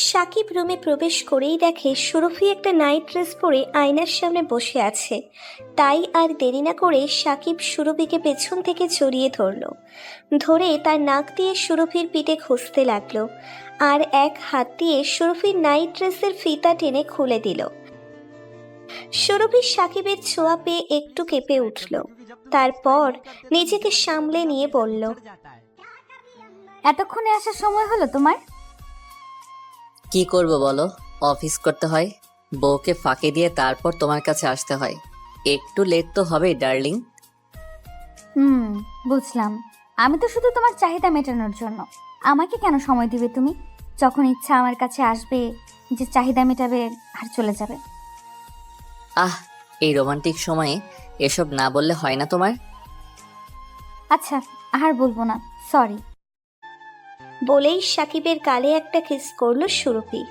সাকিব রুমে প্রবেশ করেই দেখে সুরভি একটা নাইট ড্রেস পরে আয়নার সামনে বসে আছে। তাই আর দেরি না করে সাকিব সুরভিকে পেছন থেকে জড়িয়ে ধরে তার নাক দিয়ে সুরভির পিঠে ঘষতে লাগলো, আর এক হাত দিয়ে সুরভির নাইট ড্রেসের ফিতা টেনে খুলে দিল। সুরভি সাকিবের ছোঁয়া পেয়ে একটু কেঁপে উঠল, তারপর নিজেকে সামলে নিয়ে বলল, এতক্ষণে আসার সময় হলো তোমার? কি করব বলো, অফিস করতে হয়, বউকে ফাঁকি দিয়ে তারপর তোমার কাছে আসতে হয়। একটু লেট তো হবেই ডার্লিং। বুঝলাম। আমি তো শুধু তোমার চাহিদা মেটানোর জন্য। আমাকে কেন সময় দিবে তুমি? যখন ইচ্ছা আমার কাছে আসবে, যে চাহিদা মেটাবে আর চলে যাবে। এই রোমান্টিক সময়ে এসব না বললে হয় না তোমার? আচ্ছা, আর বলবো না, সরি। বলেই সাকিবের গালে একটা কিস করলো সুরভি।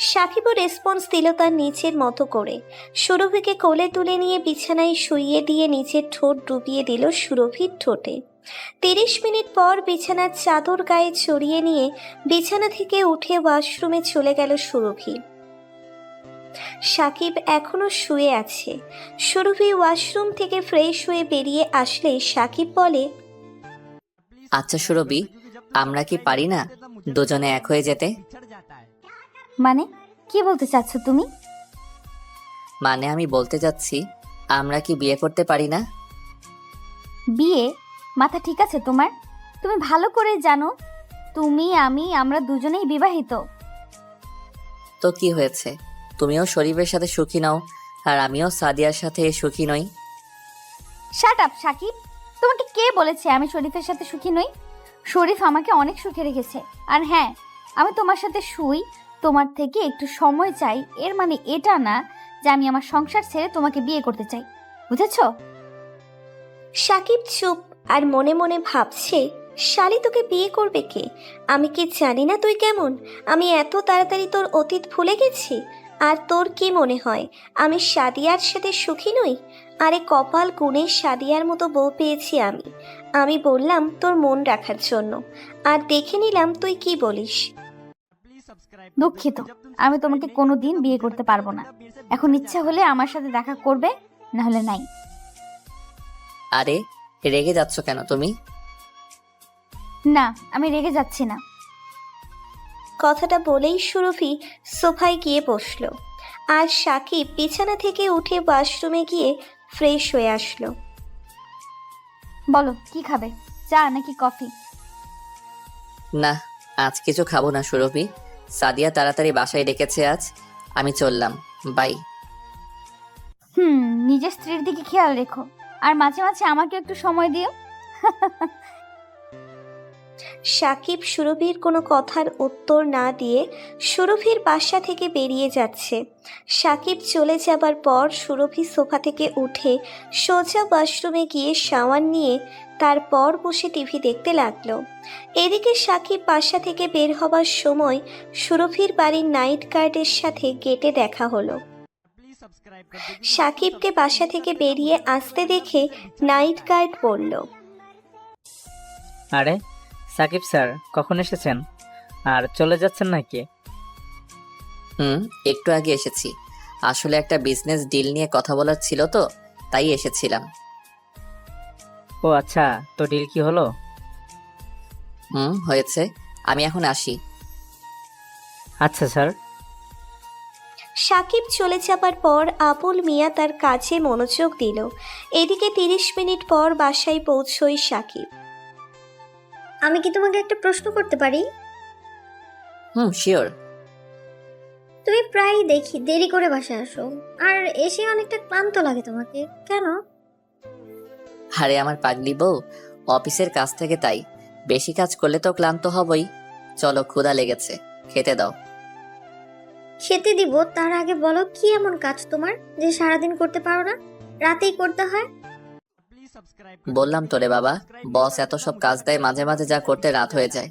সাকিবও রেসপন্স দিল তার নিচের মতো করে। সুরভিকে কোলে তুলে নিয়ে বিছানায় শুইয়ে দিয়ে নিচের ঠোঁট ডুবিয়ে দিল সুরভির ঠোঁটে। 30 মিনিট পর বিছানার চাদর গায়ে ছড়িয়ে নিয়ে বিছানা থেকে উঠে ওয়াশরুমে চলে গেল সুরভি। সাকিব এখনো শুয়ে আছে। সুরভি ওয়াশরুম থেকে ফ্রেশ হয়ে বেরিয়ে আসলে সাকিব বলে, আচ্ছা সুরভি, আমরা কি পারি না দুজনে এক হয়ে যেতে? মানে কি বলতে চাচ্ছ তুমি? মানে আমি বলতে যাচ্ছি, আমরা কি বিয়ে করতে পারি না? বিয়ে? মাথা ঠিক আছে তোমার? তুমি ভালো করে জানো তুমি আমরা দুজনেই বিবাহিত। তো কি হয়েছে? তুমিও শরীফের সাথে সুখী নও, আর আমিও সাদিয়ার সাথে সুখী নই। Shut up Shakib. তোমাকে কে বলেছে আমি শরীফের সাথে সুখী নই? শরীফ আমাকে অনেক সুখে রেখেছে। আর হ্যাঁ, আমি তোমার সাথে শুই, তোমার থেকে একটু সময় চাই, এর মানে এটা না যে আমি আমার সংসার ছেড়ে তোমাকে বিয়ে করতে চাই, বুঝেছো? সাকিব চুপ, আর মনে মনে ভাবছে, শালি তোকে বিয়ে করবে কে? আমি কি জানি না তুই কেমন? আমি এত তাড়াতাড়ি তোর অতীত ভুলে গেছি? আর তোর কি মনে হয় আমি সাদিয়ার সাথে সুখী নই? আরে কপাল গুণে সাদিয়ার মতো বউ পেয়েছি আমি বললাম তোর মন রাখার জন্য, আর দেখে নিলাম তুই কি বলিস। দুঃখিত, আমি তোমাকে কোনোদিন বিয়ে করতে পারবো না। এখন ইচ্ছা হলে আমার সাথে দেখা করবে, না হলে নাই। আরে রেগে যাচ্ছ কেন তুমি? না, আমি রেগে যাচ্ছি না। কথাটা বলেই সুরভি সোফায় গিয়ে বসলো, আর সাকিব বিছানা থেকে উঠে ওয়াশরুমে গিয়ে ফ্রেশ হয়ে আসলো। বলো কি খাবে, চা নাকি কফি? না, আজ কিছু খাবো না সুরভি। সাদিয়া তাড়াতাড়ি বাসায় ডেকেছে আজ, আমি চললাম, বাই। নিজের স্ত্রীর দিকে খেয়াল রেখো, আর মাঝে মাঝে আমাকে একটু সময় দিও। সাকিব সুরভির কোনো কথার উত্তর না দিয়ে সুরভির বাসা থেকে বেরিয়ে যাচ্ছে। সাকিব চলে যাবার পর সুরভি সোফা থেকে উঠে সোজা ওয়াশরুমে গিয়ে শাওয়ার নিয়ে তারপর বসে টিভি দেখতে লাগলো। এদিকে সাকিব বাসা থেকে বের হবার সময় সুরভির বাড়ির নাইট গার্ডের সাথে গেটে দেখা হলো। সাকিবকে বাসা থেকে বেরিয়ে আসতে দেখে নাইট গার্ড বলল, আরে সাকিব স্যার, কখন এসেছেন? আর চলে যাচ্ছেন নাকি? একটু আগে এসেছি। আসলে একটা বিজনেস ডিল নিয়ে কথা বলার ছিল তো, তাই এসেছিলাম। ও আচ্ছা, তো ডিল কি হলো? হয়েছে। আমি এখন আসি। আচ্ছা স্যার। সাকিব চলে যাবার পর আবুল মিয়া তার কাজে মনোযোগ দিল। এদিকে 30 মিনিট পর বাসায় পৌঁছই সাকিব। আমি কি তোমাকে একটা প্রশ্ন করতে পারি? শিওর। তুমি প্রায়ই দেখি দেরি করে বাসায় আসো, আর এসে অনেকটা ক্লান্ত লাগে তোমাকে, কেন? আরে আমার পাগলি বউ, অফিসের কাজ থেকে তাই। বেশি কাজ করলে তো ক্লান্ত হবই। চলো, ক্ষুধা লেগেছে, খেতে দাও। খেতে দিব, তার আগে বলো কি এমন কাজ তোমার যে সারাদিন করতে পারো না, রাতেই করতে হয়? বললাম তো রে বাবা, বস এত সব কাজ দেয়, মাঝে মাঝে যা করতে রাত হয়ে যায়।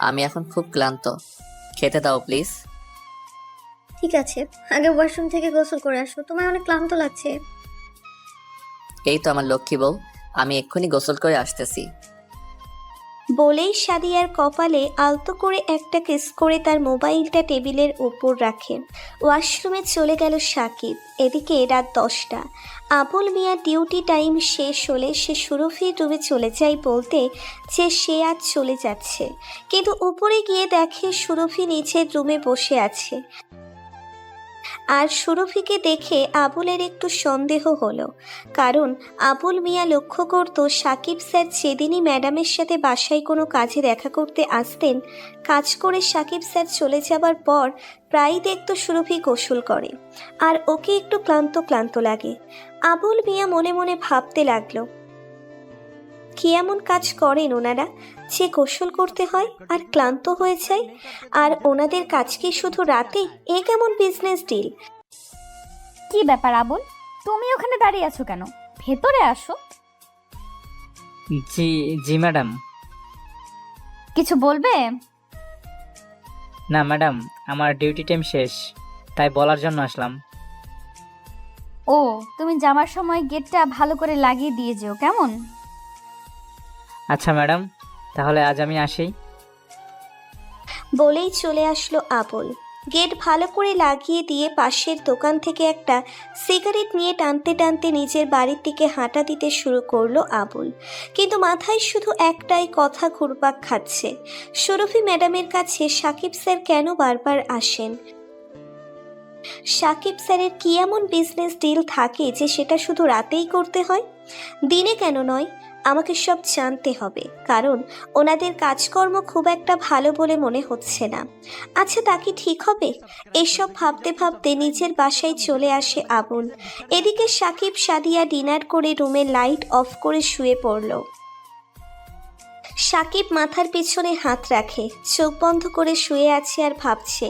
আমি এখন খুব ক্লান্ত, খেতে দাও প্লিজ। ঠিক আছে, আগে ওয়াশরুম থেকে গোসল করে আসো, তোমার অনেক ক্লান্ত লাগছে। এই তো আমার লক্ষ্মী বউ, আমি এক্ষুনি গোসল করে আসতেছি। বলেই সাদিয়ার কপালে আলতো করে একটা কিস করে তার মোবাইলটা টেবিলের উপর রাখে। ওয়াশরুমে চলে গেল সাকিব। এদিকে রাত 10টা। আবুল মিয়া ডিউটি টাইম শেষ হলে সে সুরভির রুমে চলে যায় বলতে যে সে আজ চলে যাচ্ছে, কিন্তু উপরে গিয়ে দেখে সুরভি নিচের রুমে বসে আছে। আর সুরভিকে দেখে আবুলের একটু সন্দেহ হলো, কারণ আবুল মিয়া লক্ষ্য করত সাকিব স্যার যেদিনই ম্যাডামের সাথে বাসায় কোনো কাজে দেখা করতে আসতেন, কাজ করে সাকিব স্যার চলে যাবার পর প্রায়ই দেখত সুরভি গোসল করে, আর ওকে একটু ক্লান্ত ক্লান্ত লাগে। আবুল মিয়া মনে মনে ভাবতে লাগলো, কি এমন কাজ করেন ওনারা যে গোসল করতে হয় আর ক্লান্ত হয়ে যায়? আর ওনাদের কাজ কি শুধু রাতে? এ কেমন বিজনেস ডিল? কি ব্যাপার আবুল, তুমি ওখানে দাঁড়িয়ে আছো কেন? ভেতরে আসো। জি জি ম্যাডাম। কিছু বলবে? না ম্যাডাম, আমার ডিউটি টাইম শেষ, তাই বলার জন্য আসলাম। ও, তুমি যাওয়ার সময় গেটটা ভালো করে লাগিয়ে দিয়ে যেও, কেমন? আচ্ছা ম্যাডাম, তাহলে আজ আমি আসি। বলেই চলে আসলো আবুল। গেট ভালো করে লাগিয়ে দিয়ে পাশের দোকান থেকে একটা সিগারেট নিয়ে টানতে টানতে নিজের বাড়ির দিকে হাঁটা দিতে শুরু করলো আবুল। কিন্তু মাথায় শুধু একটাই কথা ঘুরপাক খাচ্ছে, সুরভি ম্যাডামের কাছে সাকিব স্যার কেন বারবার আসেন? সাকিব স্যারের কি এমন বিজনেস ডিল থাকে যে সেটা শুধু রাতেই করতে হয়, দিনে কেন নয়? আমাকে সব জানতে হবে, কারণ ওনাদের কাজকর্ম খুব একটা ভালো বলে মনে হচ্ছে না। আচ্ছা, তা কি ঠিক হবে? এসব ভাবতে ভাবতে নিজের বাসায় চলে আসে আবুল। এদিকে সাকিব সাদিয়া ডিনার করে রুমে লাইট অফ করে শুয়ে পড়ল। সাকিব মাথার পিছনে হাত রাখে, চোখ বন্ধ করে শুয়ে আছে আর ভাবছে,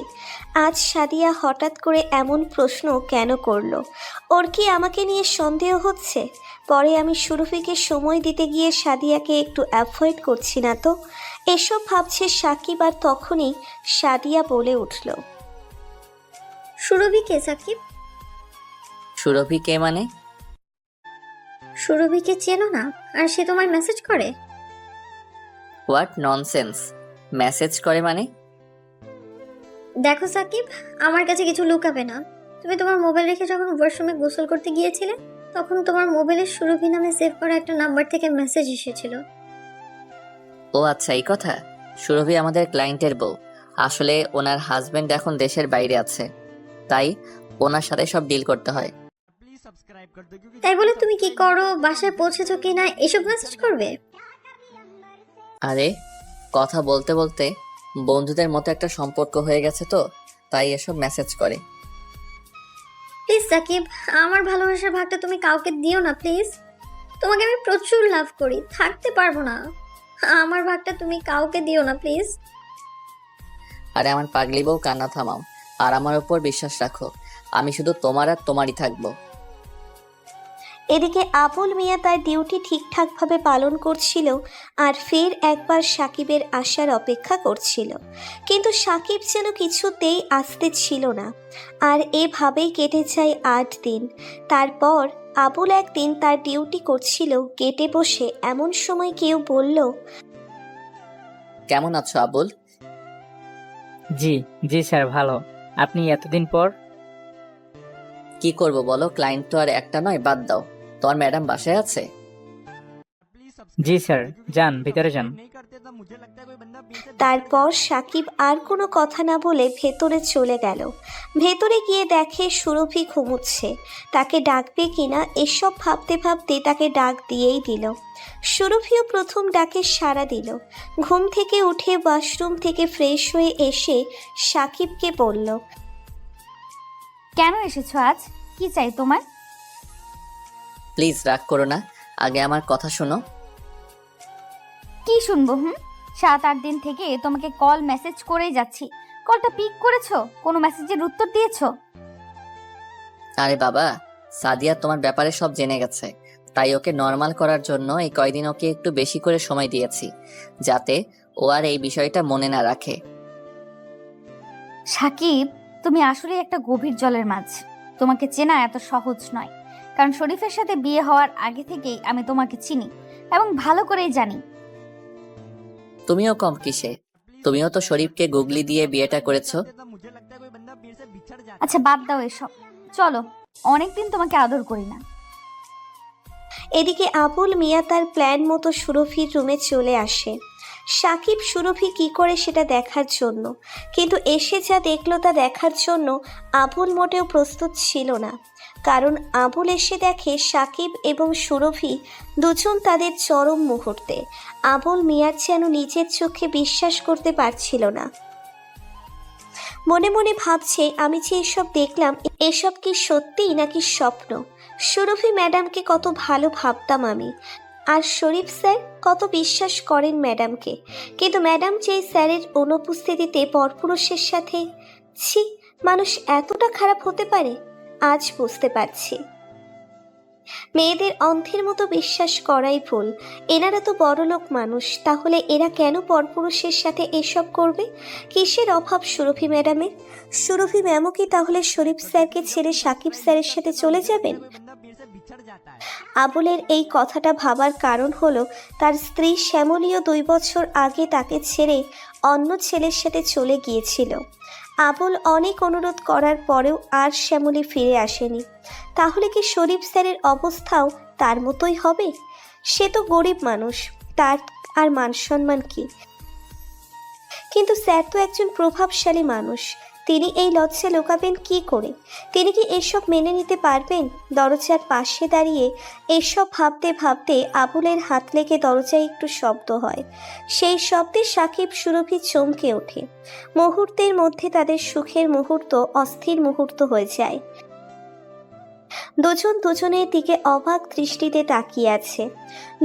আজ সাদিয়া হঠাৎ করে এমন প্রশ্ন কেন করলো? ওর কি আমাকে নিয়ে সন্দেহ হচ্ছে? পরে আমি সুরভিকে সময় দিতে গিয়ে সাদিয়াকে একটু অ্যাভয়েড করছি না তো? এসব ভাবছে সাকিব, আর তখনই সাদিয়া বলে উঠল, সুরভি কে সাকিব? সুরভি কে মানে? সুরভিকে চেনো না আর সে তোমায় মেসেজ করে? What nonsense! মেসেজ করে মানে? দেখো সাকিব, আমার কাছে কিছু লুকাবে না। তুমি তোমার মোবাইল রেখে যখন ওয়াশরুমে গোসল করতে গিয়েছিলে, তখন তোমার মোবাইলে সুরভি নামে সেভ করা একটা নাম্বার থেকে মেসেজ এসেছিল। ও আচ্ছা, এই কথা। সুরভি আমাদের ক্লায়েন্টের বউ। আসলে ওনার হাজবেন্ড এখন দেশের বাইরে আছে, তাই ওনার সাথে সব ডিল করতে হয়। তাই বলে তুমি কি করো, বাসায় পৌঁছেছো কি না, এসব মেসেজ করবে? আরে, কথা বলতে বলতে বন্ধুদের মতো একটা সম্পর্ক হয়ে গেছে তো, তাই এসব মেসেজ করে। প্লিজ সাকিব, আমার ভালোবাসার ভাগটা তুমি কাউকে দিও না প্লিজ। তোমাকে আমি প্রচুর লাভ করি, থাকতে পারবো না। আমার ভাগটা তুমি কাউকে দিও না প্লিজ। আরে আমার পাগলি বউ, কান্না থামাও আর আমার উপর বিশ্বাস রাখো। আমি শুধু তোমার আর তোমারই থাকবো। এদিকে আবুল মিয়া তার ডিউটি ঠিকঠাকভাবে পালন করছিল আর ফের একবার সাকিবের আসার অপেক্ষা করছিল, কিন্তু সাকিব যেন কিছুতেই আসতে ছিল না। আর এভাবেই কেটে যায় 8 দিন। তারপর আবুল একদিন তার ডিউটি করছিল গেটে বসে, এমন সময় কেউ বলল, কেমন আছো আবুল? জি জি স্যার, ভালো। আপনি এতদিন পর? কি করব বলো, ক্লায়েন্ট তো আর একটা নয়, বাদ দাও। তোমার ম্যাডাম বাসায় আছে? জি স্যার, যান ভিতরে যান। তারপর সাকিব আর কোনো কথা না বলে ভেতরে চলে গেল। ভেতরে গিয়ে দেখে সুরভি ঘুমুচ্ছে। তাকে ডাকবে কিনা এসব ভাবতে ভাবতে তাকে ডাক দিয়েই দিল। সুরভিও প্রথম ডাকে সাড়া দিল। ঘুম থেকে উঠে ওয়াশরুম থেকে ফ্রেশ হয়ে এসে সাকিবকে বলল, কেন এসেছো আজ? কি চাই তোমার? প্লিজ রাগ করো না, আগে আমার কথা শোনো। কি শুনবো? 7-8 দিন থেকে তোমাকে কল মেসেজ করেই যাচ্ছি, কলটা পিক করেছো? কোনো মেসেজের উত্তর দিয়েছো? আরে বাবা, সাদিয়া তোমার ব্যাপারে সব জেনে গেছে, তাই ওকে নর্মাল করার জন্য এই কয়দিন ওকে একটু বেশি করে সময় দিয়েছি, যাতে ও আর এই বিষয়টা মনে না রাখে। সাকিব, তুমি আসলে একটা গভীর জলের মাছ। তোমাকে চেনা এত সহজ নয়, কারণ শরীফের সাথে বিয়ে হওয়ার আগে থেকেই আমি তোমাকে চিনি এবং ভালো করেই জানি। তুমিও কম কিসে? তুমিও তো শরীফকে গুগলি দিয়ে বিয়েটা করেছো। আচ্ছা বাদ দাও এসব, চলো, অনেকদিন তোমাকে আদর করি না। এদিকে আবুল মিয়া তার প্ল্যান মতো সুরভির রুমে চলে আসে সাকিব সুরভি কি করে সেটা দেখার জন্য, কিন্তু এসে যা দেখলো তা দেখার জন্য আবুল মোটেও প্রস্তুত ছিল না। কারণ আবুল এসে দেখে সাকিব এবং সুরভি দুজন তাদের চরম মুহূর্তে। আবুল মিয়ার যেন নিজের চোখে বিশ্বাস করতে পারছিল না। মনে মনে ভাবছে, আমি যে এসব দেখলাম এসব কি সত্যি নাকি স্বপ্ন। সুরভি ম্যাডামকে কত ভালো ভাবতাম আমি, আর শরীফ স্যার কত বিশ্বাস করেন ম্যাডামকে, কিন্তু ম্যাডাম যে স্যারের অনুপস্থিতিতে পরপুরুষের সাথে, ছি, মানুষ এতটা খারাপ হতে পারে আজ বুঝতে পারছি। মেয়েদের অন্ধের মতো বিশ্বাস করাই ভুল। এনারা তো বড়লোক মানুষ, তাহলে এরা কেন পরপুরুষের সাথে এসব করবে? কিসের অভাব সুরভি ম্যাডামের? সুরভি ম্যামও কি তাহলে শরীফ স্যারকে ছেড়ে সাকিব স্যারের সাথে চলে যাবেন? আবুলের এই কথাটা ভাবার কারণ হলো তার স্ত্রী শ্যামলীও 2 বছর আগে তাকে ছেড়ে অন্য ছেলের সাথে চলে গিয়েছিল। আবুল অনেক অনুরোধ করার পরেও আর শ্যামলী ফিরে আসেনি। তাহলে কি শরীফ স্যারের অবস্থাও তার মতোই হবে? সে তো গরিব মানুষ, তার আর মান সম্মান কি? কিন্তু স্যার তো একজন প্রভাবশালী মানুষ, তিনি এই লজ্জা লুকাবেন কি করে? তিনি কি এসব মেনে নিতে পারবেন? দরজার পাশে দাঁড়িয়ে এসব ভাবতে ভাবতে আবুলের হাত লেগে দরজায় একটু শব্দ হয়। সেই শব্দে সাকিব সুরভি চমকে ওঠে। মুহূর্তের মধ্যে তাদের সুখের মুহূর্ত অস্থির মুহূর্ত হয়ে যায়। দুজন দুজনের দিকে অবাক দৃষ্টিতে তাকিয়ে আছে।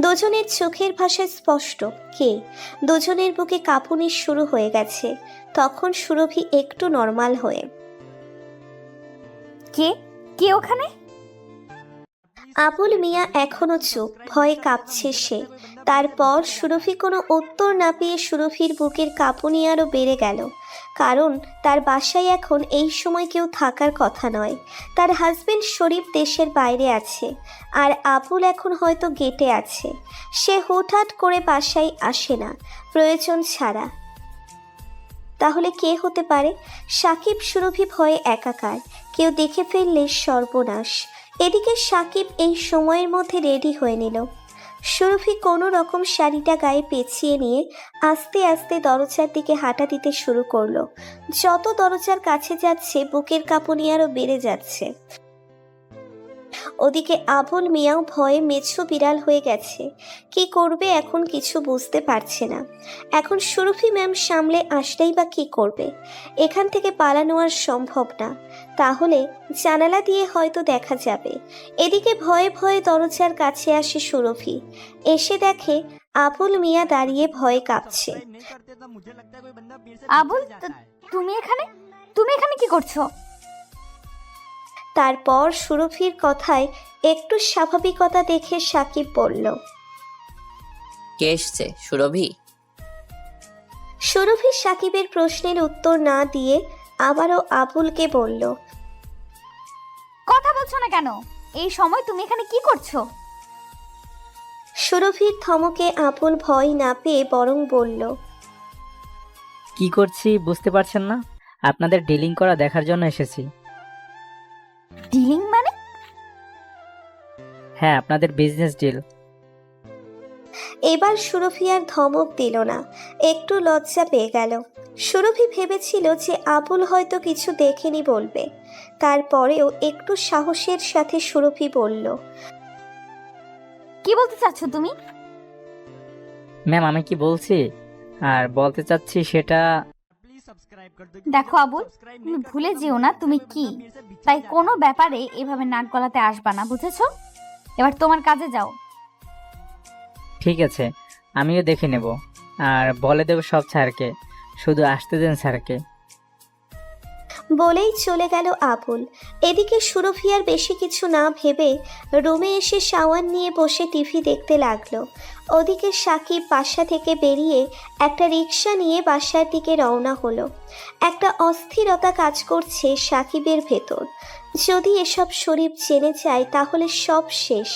দুজনের চোখের ভাষায় স্পষ্ট কে। দুজনের বুকে কাঁপুনি শুরু হয়ে গেছে। তখন সুরভি একটু নর্মাল হয়ে, কে কে ওখানে? আবুল মিয়া এখনো চুপ, ভয়ে কাঁপছে সে। তারপর সুরভি কোনো উত্তর না পেয়ে সুরভির বুকের কাঁপুনি আরও বেড়ে গেল। কারণ তার বাসায় এখন এই সময় কেউ থাকার কথা নয়। তার হাজবেন্ড শরীফ দেশের বাইরে আছে, আর আবুল এখন হয়তো গেটে আছে। সে হুটহাট করে বাসায় আসে না প্রয়োজন ছাড়া। তাহলে কে হতে পারে? সাকিব সুরভি ভয়ে একাকার, কেউ দেখে ফেললে সর্বনাশ। এদিকে সাকিব এই সময়ের মধ্যে রেডি হয়ে নিল। সুরভি কোনো রকম শাড়িটা গায়ে পেঁচিয়ে নিয়ে আস্তে আস্তে দরজার দিকে হাঁটা দিতে শুরু করলো। যত দরজার কাছে যাচ্ছে বুকের কাঁপুনি আরও বেড়ে যাচ্ছে। ওদিকে আবুল মিয়াও ভয়ে মেছো বিড়াল হয়ে গেছে। কি করবে এখন কিছু বুঝতে পারছে না। এখন সুরভি ম্যাম সামলে আসলেই বা কি করবে? এখান থেকে পালানো আর সম্ভব না। তাহলে জানালা দিয়ে হয়তো দেখা যাবে। এদিকে ভয়ে ভয়ে দরজার কাছে আসে সুরভি। এসে দেখে আবুল মিয়া দাঁড়িয়ে ভয়ে কাঁপছে। আবুল, তুমি এখানে কি করছো? তারপর সুরভির কথায় একটু স্বাভাবিকতা দেখে সাকিব বলল, কে এসছে সুরভি? সুরভি সাকিবের প্রশ্নের উত্তর না দিয়ে আবারও আবুলকে বলল, কথা বলছো না কেন? এই সময় তুমি এখানে কি করছো? সুরভির ধমকে আবুল ভয় না পেয়ে বরং বলল, কি করছি বুঝতে পারছেন না? আপনাদের ডিলিং করা দেখার জন্য এসেছি। ডিলিং মানে? হ্যাঁ, আপনাদের বিজনেস ডিল। এবার সুরভি আর ধমক দিল না, একটু লজ্জা পেয়ে গেল। সুরভি ভেবেছিল যে আবুল হয়তো কিছু দেখেনি বলবে। তারপরেও একটু সাহসের সাথে সুরভি বলল, কি বলতে চাচ্ছ তুমি? ম্যাম, আমি কি বলছি আর বলতে চাচ্ছি সেটা। দেখো আবুল, তুমি ভুলে যেও না তুমি কি, তাই কোনো ব্যাপারে এভাবে নাক গলাতে আসবা না, বুঝেছো? এবার তোমার কাজে যাও। ঠিক আছে, আমিও দেখে নেব আর বলে দেব সব স্যারকে। শুধু আসতে দেন স্যারকে। বলেই চলে গেল আবুল। এদিকে সুরভি আর বেশি কিছু না ভেবে রুমে এসে শাওয়ার নিয়ে বসে টিভি দেখতে লাগলো। ওদিকে সাকিব বাসা থেকে বেরিয়ে একটা রিক্সা নিয়ে বাসার দিকে রওনা হলো। একটা অস্থিরতা কাজ করছে সাকিবের ভেতর। যদি এসব শরীফ জেনে যায় তাহলে সব শেষ,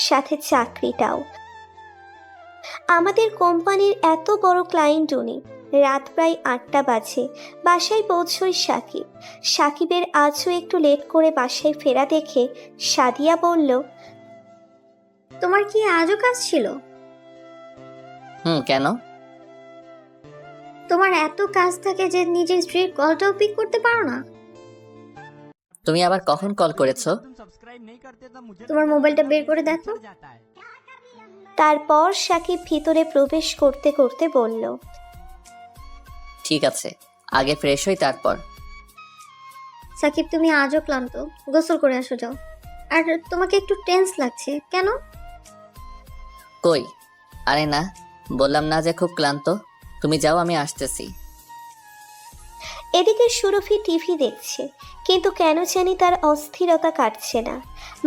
সাথে চাকরিটাও। আমাদের কোম্পানির এত বড় ক্লায়েন্ট উনি। রাত প্রায় 8টা বাজে, বাসায় পৌঁছই সাকিব। সাকিবের আজও একটু লেট করে বাসায় ফেরা দেখে সাদিয়া বলল, তোমার কি আজও কাজ ছিল? কেন? তোমার এত কাজ থাকে যে নিজের স্ত্রীর কলটাও পিক করতে পারো না? তুমি আবার কখন কল করেছো? তোমার মোবাইলটা বের করে দেখো। তারপর সাকিব ভিতরে প্রবেশ করতে করতে বলল, ঠিক আছে, আগে ফ্রেশ হই তারপর। সাকিব, তুমি আজও ক্লান্ত, গোসল করে আসো যাও। আর তোমাকে একটু টেন্স লাগছে কেন? কই? আরে না, বললাম না যে খুব ক্লান্ত। তুমি যাও, আমি আসতেছি। এদিকে সুরভি টিভি দেখছে, কিন্তু কেন জানি তার অস্থিরতা কাটছে না।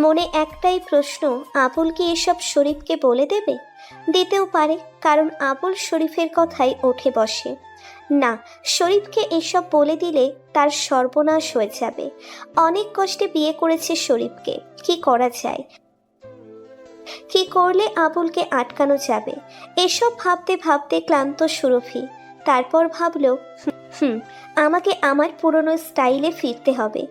মনে একটাই প্রশ্ন, আবুল কি এসব শরীফকে বলে দেবে? দিতেও পারে, কারণ আবুল শরীফের কথাই ওঠে বসে। না, শরীফকে এসব বলে দিলে তার সর্বনাশ হয়ে যাবে। অনেক কষ্টে বিয়ে করেছে শরীফকে, কি করা যায়? কি করলে আবুলকে আটকানো যাবে? এসব ভাবতে ভাবতে ক্লান্ত সুরভি। তারপর ভাবল, আমাকে আমার পুরনো স্টাইলে ফিরতে হবে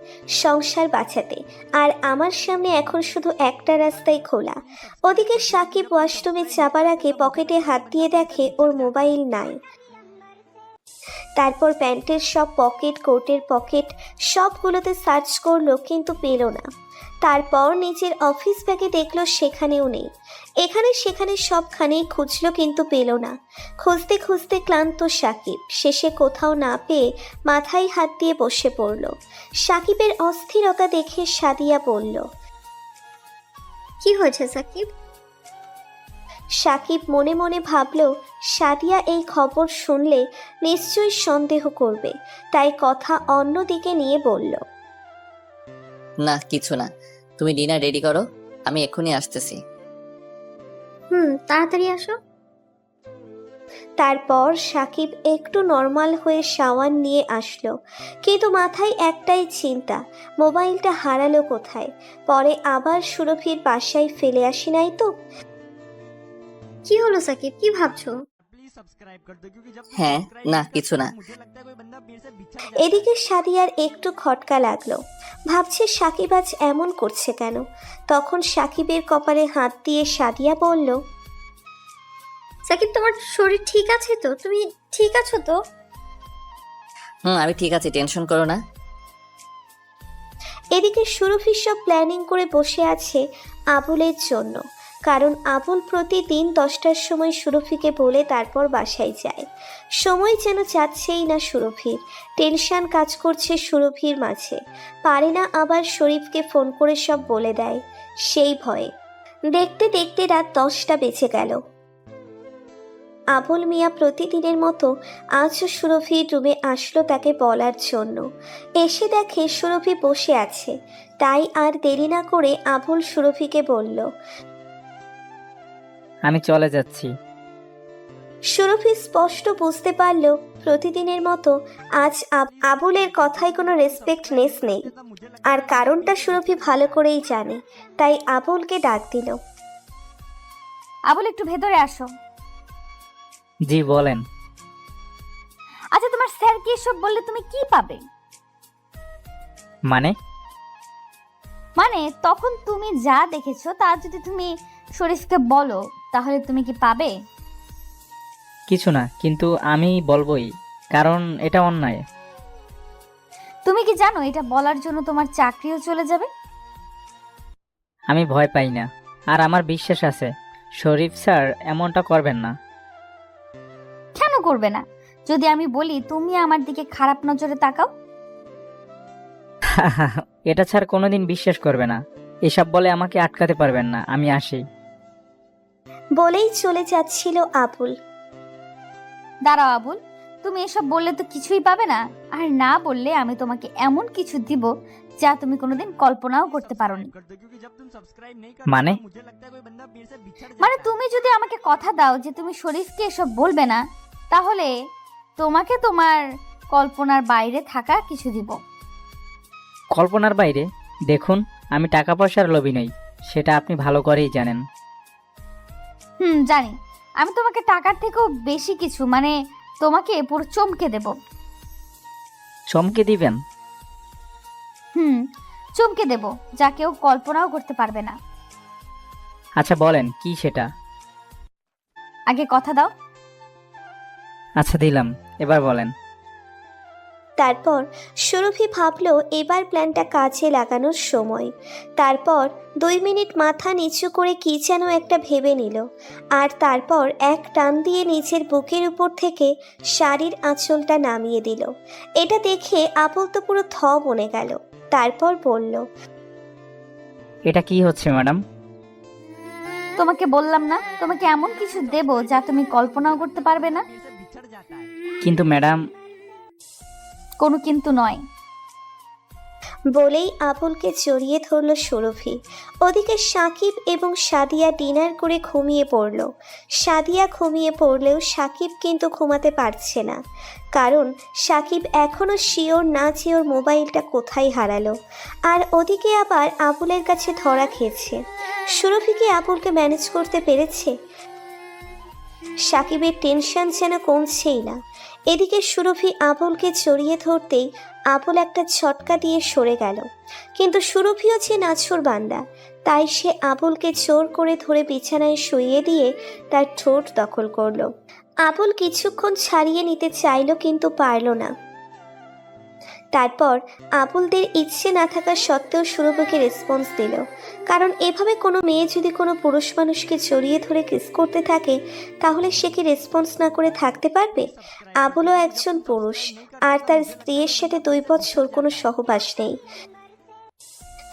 সংসার বাঁচাতে। আর আমার সামনে এখন শুধু একটা রাস্তাই খোলা। ওদিকে সাকিব ওয়াশরুমে যাবার আগে পকেটে হাত দিয়ে দেখে ওর মোবাইল নাই। তারপর প্যান্টের সব পকেট, কোটের পকেট সবগুলোতে সার্চ করলো, কিন্তু পেল না। তারপর নিজের অফিস ব্যাগে দেখলো, সেখানেও নেই। এখানে সেখানে সবখানেই খুঁজলো, কিন্তু পেল না। খুঁজতে খুঁজতে ক্লান্ত সাকিব শেষে কোথাও না পেয়ে মাথায় হাত দিয়ে বসে পড়ল। সাকিবের অস্থিরতা দেখে সাদিয়া বলল, কি হয়েছে সাকিব? সাকিব মনে মনে ভাবল, সাদিয়া এই খবর শুনলে নিশ্চয়ই সন্দেহ করবে, তাই কথা অন্য দিকে নিয়ে বলল, না, কিছু না। তুমি ডিনার রেডি করো, আমি এক্ষুনি আসতেছি। তাড়াতাড়ি আসো। তারপর সাকিব একটু নর্মাল হয়ে শাওয়ার নিয়ে আসলো, কিন্তু মাথায় একটাই চিন্তা, মোবাইলটা হারালো কোথায়? পরে আবার সুরভির বাসায় ফেলে আসি নাই তো? কি হলো সাকিব, কি ভাবছো? হ্যাঁ, না, কিছু না। এদিকে সাদিয়ার একটু খটকা লাগলো, ভাবছে সাকিব আজ এমন করছে কেন। তখন সাকিবের কপালে হাত দিয়ে সাদিয়া বলল, সাকিব, তোমার শরীর ঠিক আছে তো? তুমি ঠিক আছো তো? আমি ঠিক আছি, টেনশন করো না। এদিকে সুরভি সব প্ল্যানিং করে বসে আছে আবুলের জন্য, কারণ আবুল প্রতিদিন 10টার সময় সুরভিকে বলে তারপর বাসায় যায়। সময় যেন যাচ্ছেই না সুরভির। টেনশন কাজ করছে সুরভির মাঝে, পারে না আবার শরীফকে ফোন করে সব বলে দেয়, সেই ভয়ে। দেখতে দেখতে রাত 10টা বেজে গেল। আবুল মিয়া প্রতিদিনের মতো আজও সুরভির রুমে আসলো তাকে বলার জন্য। এসে দেখে সুরভি বসে আছে, তাই আর দেরি না করে আবুল সুরভিকে বলল, আমি চলে যাচ্ছি। সুরভি স্পষ্ট বুঝতে পারল প্রতিদিনের মতো আজ আবুলের কথায় কোনো রেসপেক্টনেস নেই। আর কারণটা সুরভি ভালো করেই জানে, তাই আবুলকে ডাক দিল। আবুল, একটু ভেতরে আসো। জি বলেন। আচ্ছা, তোমার স্যার কি এসব বললে তুমি কি পাবে? মানে তখন তুমি যা দেখেছো তা যদি তুমি শরীফকে বলো, তাহলে তুমি কি পাবে? কিছু না, কিন্তু আমি বলবোই, কারণ এটা অন্যায়। তুমি কি জানো এটা বলার জন্য তোমার চাকরিও চলে যাবে? আমি ভয় পাই না, আর আমার বিশ্বাস আছে শরীফ স্যার এমনটা করবেন না। কেন করবে না? যদি আমি বলি তুমি আমার দিকে খারাপ নজরে তাকাও? এটা স্যার কোনোদিন বিশ্বাস করবে না। এসব বলে আমাকে আটকাতে পারবেন না, আমি আসি। বলেই চলে যাচ্ছিল আবুল। দাঁড়াও আবুল, তুমি এসব বললে তো কিছুই পাবে না, আর না বললে আমি তোমাকে এমন কিছু দিব যা তুমি কোনোদিন কল্পনাও করতে পারোনি। মানে? মানে তুমি যদি আমাকে কথা দাও যে তুমি শরীফকে এসব বলবে না, তাহলে তোমাকে তোমার কল্পনার বাইরে থাকা কিছু দিব। কল্পনার বাইরে? দেখুন, আমি টাকা পয়সার লোভী নই, সেটা আপনি ভালো করেই জানেন। জানি। আমি তোমাকে টাকার থেকেও বেশি কিছু, মানে তোমাকে পুরো চমকে দেব। চমকে দিবেন? চমকে দেব, যা কেউ কল্পনাও করতে পারবে না। আচ্ছা বলেন, কি সেটা? আগে কথা দাও। আচ্ছা দিলাম, এবার বলেন। তারপর সুরভি ভাবলো এবার প্ল্যানটা কাজে লাগানোর সময়। তারপর 2 মিনিট মাথা নিচু করে কি যেন একটা ভেবে নিল, আর তারপর এক টান দিয়ে নিচের বুকের উপর থেকে শাড়ির আঁচলটা নামিয়ে দিল। এটা দেখে আবুল তো পুরো থ বনে গেল। তারপর বলল, এটা কি হচ্ছে ম্যাডাম? তোমাকে বললাম না, তোমাকে এমন কিছু দেব যা তুমি কল্পনাও করতে পারবে না। কিন্তু ম্যাডাম। কোনো কিন্তু নয়। বলেই আবুলকে জড়িয়ে ধরল সুরভি। ওদিকে সাকিব এবং সাদিয়া ডিনার করে ঘুমিয়ে পড়ল। সাদিয়া ঘুমিয়ে পড়লেও সাকিব কিন্তু ঘুমাতে পারছে না, কারণ সাকিব এখনও শিওর না যে ওর মোবাইলটা কোথায় হারালো। আর ওদিকে আবার আবুলের কাছে ধরা খেয়েছে। সুরভি কি আবুলকে ম্যানেজ করতে পেরেছে? সাকিবের টেনশন যেন কমছেই না। এদিকে সুরভি আবুলকে জড়িয়ে ধরতেই আবুল একটা ঝটকা দিয়ে সরে গেল, কিন্তু সুরভিও যে নাছোড়বান্দা, তাই সে আবুলকে জোর করে ধরে বিছানায় শুইয়ে দিয়ে তার ঠোঁট দখল করলো। আবুল কিছুক্ষণ ছাড়িয়ে নিতে চাইল, কিন্তু পারল না। তারপর আবুলদের ইচ্ছে না থাকা সত্ত্বেও সুরভিকে রেসপন্স দিল, কারণ এভাবে কোনো মেয়ে যদি কোনো পুরুষ মানুষকে জড়িয়ে ধরে কিস করতে থাকে, তাহলে সে কি রেসপন্স না করে থাকতে পারবে? আবুলও একজন পুরুষ, আর তার স্ত্রীর সাথে 2 বছর কোনো সহবাস নেই।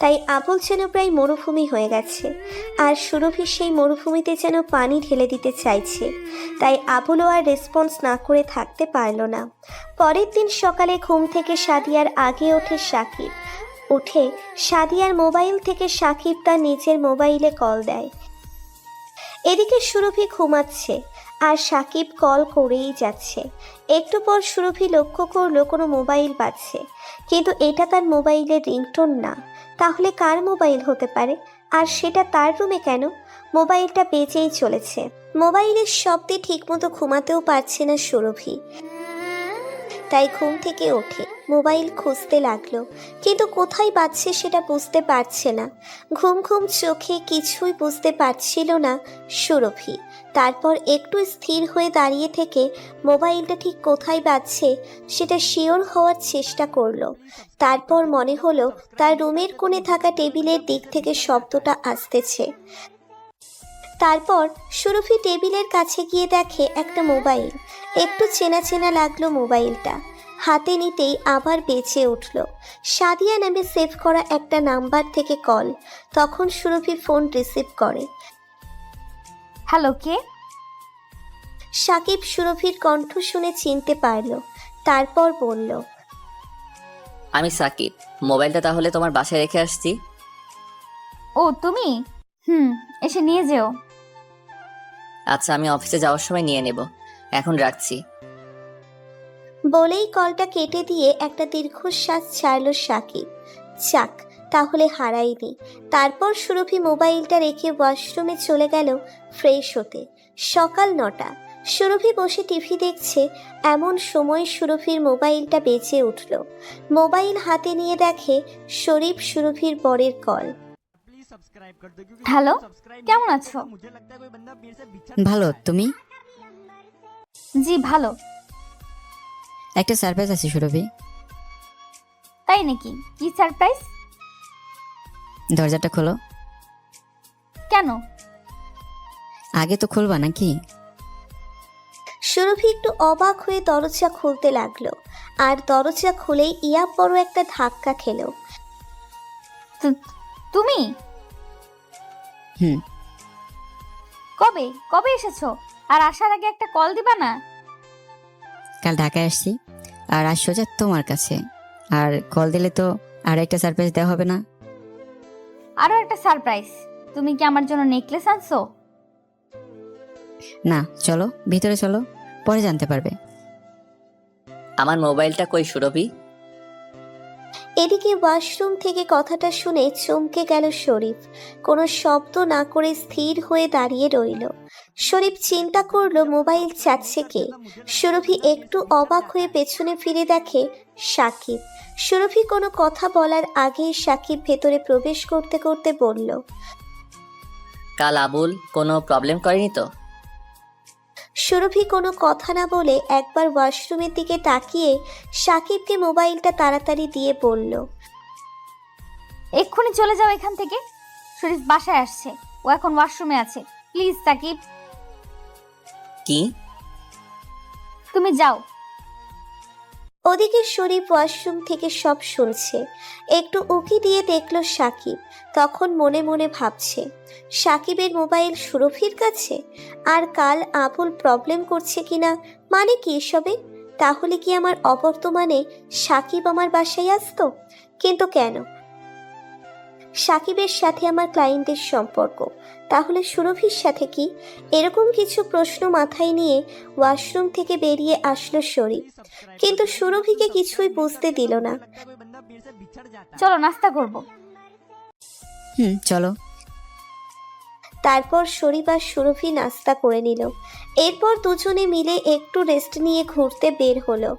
তাই আবুল যেন প্রায় মরুভূমি হয়ে গেছে, আর সুরভি সেই মরুভূমিতে যেন পানি ঢেলে দিতে চাইছে। তাই আবুলও আর রেসপন্স না করে থাকতে পারল না। পরের দিন সকালে ঘুম থেকে সাদিয়ার আগে ওঠে সাকিব। উঠে সাদিয়ার মোবাইল থেকে সাকিব তার নিজের মোবাইলে কল দেয়। এদিকে সুরভি ঘুমাচ্ছে, আর সাকিব কল করেই যাচ্ছে। একটু পর সুরভি লক্ষ্য করলো কোনো মোবাইল বাজছে, কিন্তু এটা তার মোবাইলের রিংটোন না। তাহলে কার মোবাইল হতে পারে? আর সেটা তার রুমে কেন? মোবাইলটা বেজেই চলেছে। মোবাইলের শব্দে ঠিকমতো ঘুমাতেও পারছে না সুরভি, তাই ঘুম থেকে ওঠে মোবাইল খুঁজতে লাগলো, কিন্তু কোথায় বাজছে সেটা বুঝতে পারছে না। ঘুম ঘুম চোখে কিছুই বুঝতে পারছিল না সুরভি। তারপর একটু স্থির হয়ে দাঁড়িয়ে থেকে মোবাইলটা ঠিক কোথায় বাজছে সেটা শিওর হওয়ার চেষ্টা করলো। তারপর মনে হলো তার রুমের কোণে থাকা টেবিলের দিক থেকে শব্দটা আসতেছে। তারপর সুরভি টেবিলের কাছে গিয়ে দেখে একটা মোবাইল। একটু চেনা চেনা লাগলো মোবাইলটা। হাতে নিতেই আবার বেঁচে উঠল। সাদিয়া নামে সেভ করা একটা নাম্বার থেকে কল। তখন সুরভি ফোন রিসিভ করে। হ্যালো, কে? সাকিব সুরভির কণ্ঠ শুনে চিনতে পারল। তারপর বলল, আমি সাকিব। মোবাইলটা তাহলে তোমার বাসায় রেখে আসছি। ও তুমি? এসে নিয়ে যেও। আচ্ছা, আমি অফিসে যাওয়ার সময় নিয়ে নেব। এখন রাখছি। বলেই কলটা কেটে দিয়ে একটা দীর্ঘশ্বাস ছাড়ল সাকিব। যাক, তাহলে হারাইনি। তারপর সুরভি মোবাইলটা রেখে ওয়াশরুমে চলে গেল ফ্রেশ হতে। সকাল 9টা। সুরভি বসে টিভি দেখছে, এমন সময় সুরভির মোবাইলটা বেজে উঠল। মোবাইল হাতে নিয়ে দেখে শরীফ সুরভির বরের কল। হ্যালো, কেমন আছো? ভালো, তুমি? জি ভালো। একটা সারপ্রাইজ আছে সুরভি। তাই নাকি? কি সারপ্রাইজ? দরজাটা খোলো। কেন? আগে তো খুলবা নাকি? সুরভি একটু অবাক হয়ে দরজা খুলতে লাগলো, আর দরজা খুলেই ইয়া বড় একটা ধাক্কা খেলো। তুমি কবে কবে এসেছো? আর আসার আগে একটা কল দিবা না? কাল ঢাকায় আসছি, আর আজ সোজা তোমার কাছে। আর কল দিলে তো আর একটা সারপ্রাইজ দেওয়া হবে না? আরো একটা সারপ্রাইজ। তুমি কি আমার জন্য নেকলেস আনছো? না, চলো ভিতরে চলো, পরে জানতে পারবে। আমার মোবাইলটা কই সুরভি? এদিকে ওয়াশরুম থেকে কথাটা শুনে চমকে গেল শরীফ। কোনো শব্দ না করে স্থির হয়ে দাঁড়িয়ে রইল। শরীফ চিন্তা করলো মোবাইল চাচ্ছে কে। সুরভি একটু অবাক হয়ে পেছনে ফিরে দেখে সাকিব। সুরভি কোনো কথা বলার আগেই সাকিব ভেতরে প্রবেশ করতে করতে বলল, কাল আবুল কোনো প্রবলেম করেনি তো? সুরভি কোনো কথা না বলে একবার ওয়াশরুমের দিকে তাকিয়ে সাকিবকে মোবাইলটা তাড়াতাড়ি দিয়ে বলল, এক্ষুনি চলে যাও এখান থেকে। শরীফ বাসায় আসছে, ও এখন ওয়াশরুমে আছে। প্লিজ সাকিব, কি? তুমি যাও। ওদিকে শরীফ ওয়াশরুম থেকে সব শুনছে। একটু উকি দিয়ে দেখলো সাকিব। তখন মনে মনে ভাবছে, সাকিবের মোবাইল সুরভির কাছে, আর কাল আবুল প্রবলেম করছে কিনা, মানে কি এসবে? তাহলে কি আমার অবর্তমানে সাকিব আমার বাসায় আসতো? কিন্তু কেন? সাকিবের সাথে আমার ক্লায়েন্টের সম্পর্ক, তাহলে সুরভির সাথে কি? এরকম কিছু প্রশ্ন মাথায় নিয়ে ওয়াশরুম থেকে বেরিয়ে আসলো শরীফ। কিন্তু সুরভিকে কিছুই বুঝতে দিল না। চলো নাস্তা করব। চলো। তারপর শরীফ আর সুরভি নাস্তা করে নিল। এরপর দুজনে মিলে একটু রেস্ট নিয়ে ঘুরতে বের হলো।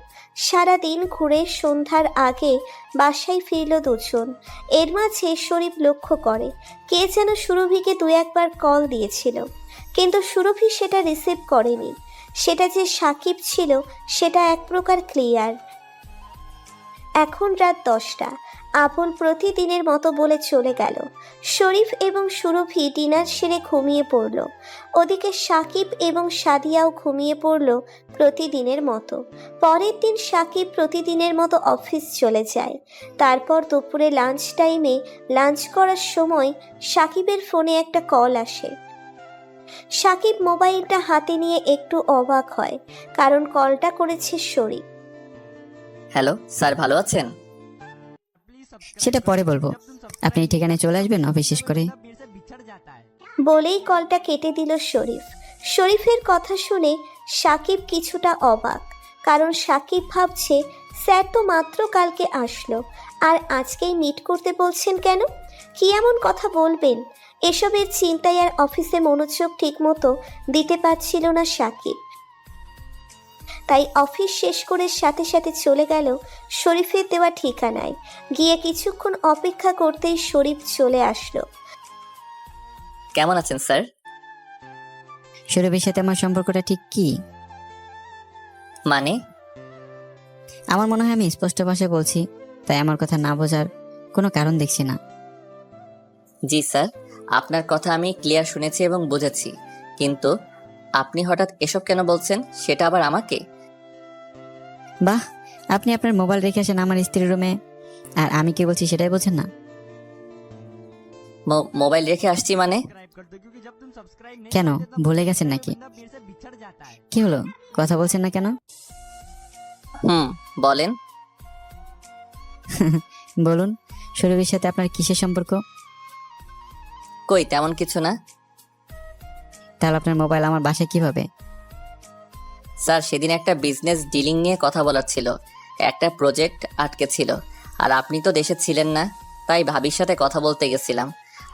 সারাদিন ঘুরে সন্ধ্যার আগে বাসায় ফিরল দুজন। এর মাঝে শরীফ লক্ষ্য করে কে যেন সুরভিকে দু একবার কল দিয়েছিল, কিন্তু সুরভি সেটা রিসিভ করেনি। সেটা যে সাকিব ছিল সেটা এক প্রকার ক্লিয়ার। এখন রাত 10টা। আবুল প্রতিদিনের মতো বলে চলে গেল। শরীফ এবং সুরভি ডিনার সেরে ঘুমিয়ে পড়ল। ওদিকে সাকিব এবং সাদিয়াও ঘুমিয়ে পড়ল প্রতিদিনের মতো। পরের দিন সাকিব প্রতিদিনের মতো অফিস চলে যায়। তারপর দুপুরে লাঞ্চ টাইমে লাঞ্চ করার সময় সাকিবের ফোনে একটা কল আসে। সাকিব মোবাইলটা হাতে নিয়ে একটু অবাক হয়, কারণ কলটা করেছে শরীফ। হ্যালো স্যার, ভালো আছেন? সেটা পরে বলবো, আপনি এই ঠিকানায় চলে আসবেন অফিস শেষ করে। বলেই কলটা কেটে দিল শরীফ। শরীফের কথা শুনে সাকিব কিছুটা অবাক, কারণ সাকিব ভাবছে স্যার তো মাত্র কালকে আসলো, আর আজকেই মিট করতে বলছেন কেন? কি এমন কথা বলবেন? এসবের চিন্তায় আর অফিসে মনোযোগ ঠিকমতো দিতে পারছিল না সাকিব। তাই অফিস শেষ করে সাথে সাথে চলে গেল শরীফের দেওয়া ঠিকানায়। গিয়ে কিছুক্ষণ অপেক্ষা করতেই শরীফ চলে আসলো। কেমন আছেন স্যার? সুরভির সাথে আমার সম্পর্কটা ঠিক কি? মানে? আমার মনে হয় আমি স্পষ্ট ভাষায় বলছি, তাই আমার কথা না বোঝার কোনো কারণ দেখছি না। জি স্যার, আপনার কথা আমি ক্লিয়ার শুনেছি এবং বুঝেছি, কিন্তু আপনি হঠাৎ এসব কেন বলছেন, সেটা আবার আমাকে? বাহ, আপনি আপনার মোবাইল রেখে আসেন আমার স্ত্রীর রুমে, আর আমি কি বলছি সেটাই বোঝেন না? মোবাইল রেখে আসছি মানে? কেন, ভুলে গেছেন নাকি? কি হলো, কথা বলছেন না কেন? বলেন। বলুন, সুরভির সাথে আপনার কিসের সম্পর্ক? কই তেমন কিছু না। তাহলে আপনার মোবাইল আমার বাসায় কিভাবে? স্যার, সেদিন একটা বিজনেস ডিলিং নিয়ে কথা বলার ছিল, একটা প্রজেক্ট আটকে ছিল, আর আপনি তো দেশে ছিলেন না, তাই ভাবির সাথে কথা বলতে গেছিলাম,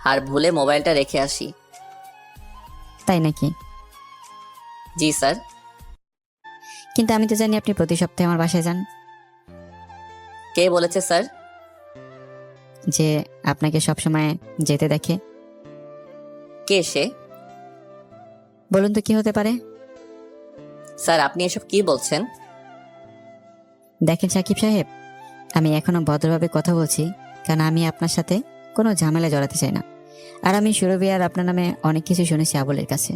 আর ভুলে মোবাইলটা রেখে আসি। তাই নাকি? জি স্যার। কিন্তু আমি তো জানি আপনি প্রতি সপ্তাহে আমার বাসায় যান। কে বলেছে স্যার? যে আপনাকে সবসময় যেতে দেখে। কে সে? বলুন তো কি হতে পারে? স্যার, আপনি এসব কি বলছেন? দেখেন সাকিব সাহেব, আমি এখনো ভদ্রভাবে কথা বলছি, কারণ আমি আপনার সাথে কোনো ঝামেলা জড়াতে চাই না। আর আমি সুরভি আর আপনার নামে অনেক কিছু শুনেছি আবুলের কাছে।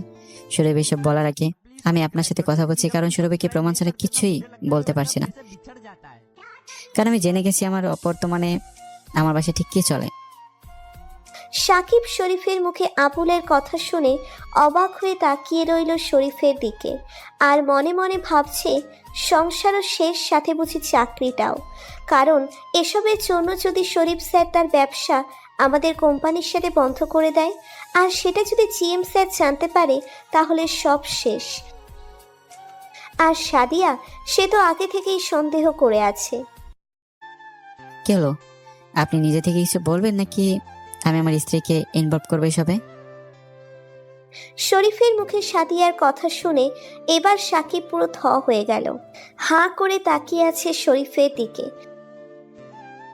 সুরভি এসব বলার আগে আমি আপনার সাথে কথা বলছি, কারণ সুরভিকে প্রমাণ ছাড়া কিছুই বলতে পারছি না। কারণ আমি জেনে গেছি আমার বর্তমানে আমার বাসায় ঠিক কি চলে। সাকিব শরীফের মুখে আবুলের কথা শুনে অবাক হয়ে তাকিয়ে রইল শরীফের দিকে, আর মনে মনে ভাবছে সংসারও শেষ, সাথে বুঝি চাকরিটাও। কারণ এসবের জন্য যদি শরীফ স্যার তার ব্যবসা আমাদের কোম্পানির সাথে বন্ধ করে দেয়, আর সেটা যদি জিএম স্যার জানতে পারে, তাহলে সব শেষ। আর সাদিয়া, সে তো আগে থেকেই সন্দেহ করে আছে। কি হলো, আপনি নিজে থেকে কিছু বলবেন নাকি আমি আমার স্ত্রীকে ইনভলভ করবো এসবে? শরীফের মুখে সাদিয়ার কথা শুনে এবার সাকিব পুরো থ হয়ে গেল, হাঁ করে তাকিয়ে আছে শরীফের দিকে।